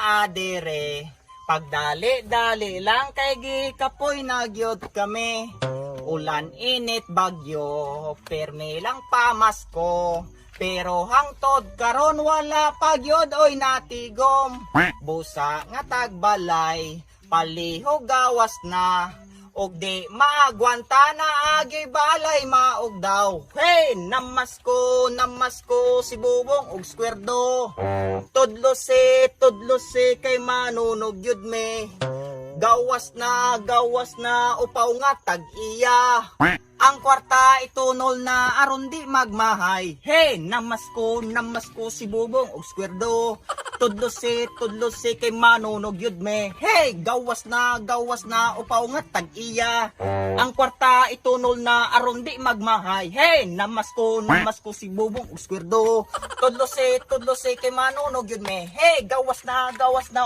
adere. Pagdali-dali lang kay gikapoy nagyod kami. Ulan, init, bagyo, permi lang pamasko. Pero hangtod karon wala pagyod oy natigom. Busa nga tagbalay, palihog gawas na. Og di maagwanta na agi balay maog daw. Hey, namasko si bubong og skwerdо. Tudlo si kay manunog yud me. Gawas na upaw nga tag-iya. Ang kwarta itunol na aron di magmahay. Hey, namasko si bubong og skwerdо. Tudlo si kay manunog yud me. Hey, gawas na upaw nga tag-iya. Ang kwarta itunol na aron di magmahay. Hey, namasko si bubong og skwerdо. Tudlo si kay manunog yud me. Hey, gawas na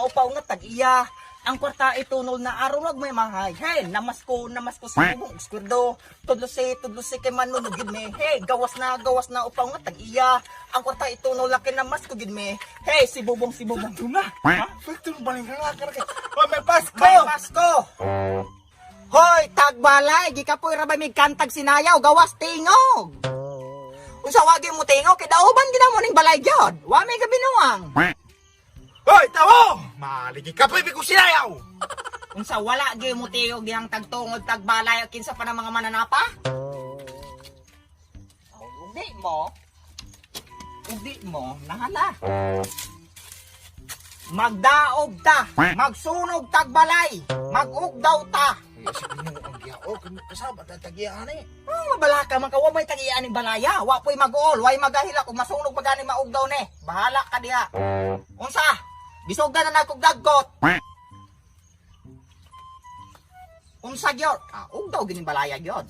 upaw nga tag-iya. Ang kwarta itunol na aron magmahay. Hey, namasko si bubong og skwerdо. Tudlo si kay manunog yud me. Hey, gawas na upaw nga tag-iya. Ang kwarta itunol na kay namasko gid me. Hey, si bubong. Tuna. Ha? Faktor baling kangakar kay. Oh, may Pasko. May Pasko. Hoy, tagbalay, gikapoy ra ba mig kantag sinayaw gawas tingog. Unsa wagi mo tingog kay dauban gid mo ning balay gyud. Wa may kabinuang. Hoy, tawo! Maligi ka pa ko sinayaw. Unsa wala gyud mo tingog yang tagtungod tagbalay kinsa pa ng mga mananapa? Ugdi mo, nahala. Magdaog ta, magsunog tagbalay, magugdaw ta. Sige mo ang giyao, kasama ta tagiyan eh. Mabala ka man ka, wa may tagian ning balaya. Wa po'y mag-uol, way magahila kung masunog pa gani maugdaw ni. Bahala ka diha. Unsa? Bisogdan na nagkog dagkot. Unsa gyud? Ugdaw gini balaya gyud.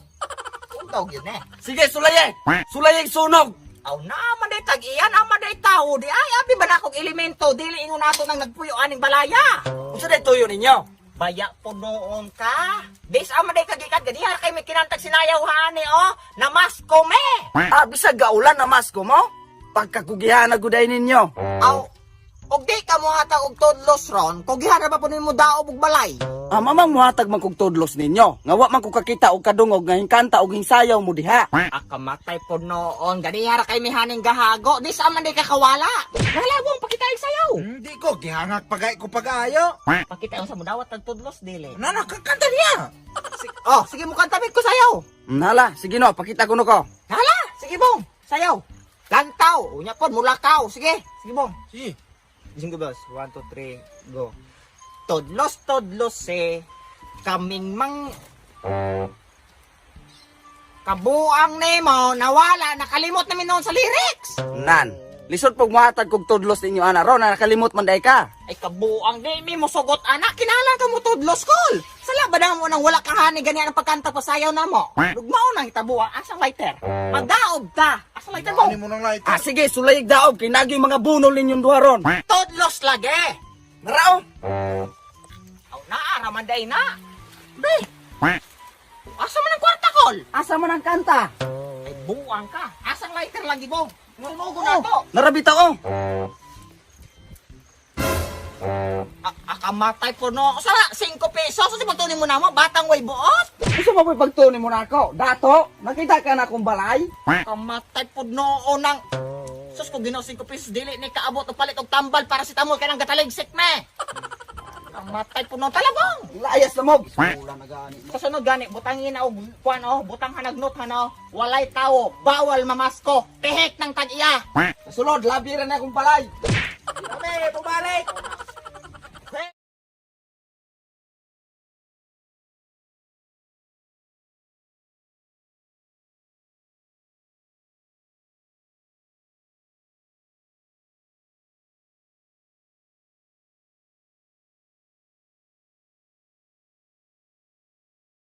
Ugdaw gyud ni. Sige, sulaye! Sulaye sunog! Aw naman day tagian, ama day tao di ay abi ba na kog elemento dili ingon nato nang nagpuyo aning balaya. Unsa day tuyo ninyo? Baya po noon ka. Des ama day kagikan gadi har kay may kinantag sinayaw hani oh. Namasko me. Bisag gaulan na masko mo? Pagkakugihan na guday ninyo. Aw og di ka mo hatag og tudlos ron, kugihan ra ba po nimo daob og balay. Mamang muhatag man kog tudlos ninyo. Nga wa man ko kakita og kadungog nga hingkanta og hingsayaw mo diha. Akamatay po noon, gadi har kay may haning gahago, dis ama day kakawala. Galawong pakita ig sayaw. Hindi ko, gihangak pagay ko pag-ayo. Pakita sa mo dawat tag tudlos dili. Nanakakanta niya. Sige mo kantamit ko sayaw. Hala, sige no, pakita ko no ko. Hala, sige bong, sayaw. Lantaw, unya po mulakaw, sige bong. Si. Ising ko boss, 1, 2, 3, go. Todlos kaming mang kabuang nemo nawala nakalimot namin noon sa lyrics. Nan, lisod pag muhatag kog tudlos ninyo ana ron, nakalimot man day ka. Ay kabuang di mi mo sugot anak kinala ka mo tudlos kol. Sala ba mo nang wala ka hani ganyan ang pagkanta pa sayaw na mo. Lugmao nang itabuang asang lighter. Magdaog ta. Asang lighter mo. Ano mo nang lighter? Sige, sulayig daob kay nagi mga bunol ninyong duha ron. Tudlos lagi. Narao. Aw naa raman day na. Be. Asa man ang kwarta kol? Asa man ang kanta? Ay buang ka. Asang lighter lagi bong. Nunugo na to. Narabita ko. Akamatay po no. Sara, 5 pesos. Kasi pagtunin mo na mo, batang way buot. Gusto mo pa pagtunin mo na ako? Dato, nakita ka na akong balay? Akamatay po no nang. Sus ko ginaw 5 pesos. Dili ni kaabot o palit og tambal para si tamol ka ng gataligsik me. Akamatay po no talabang. Layas na mo. Wala na gani. Kasunod gani, butangin na og kuan oh. Butang hanagnot hano. Walay tao. Bawal mamasko. Pihik ng tag-iya. Sulod, labi rin akong balay. Kami, bumalik.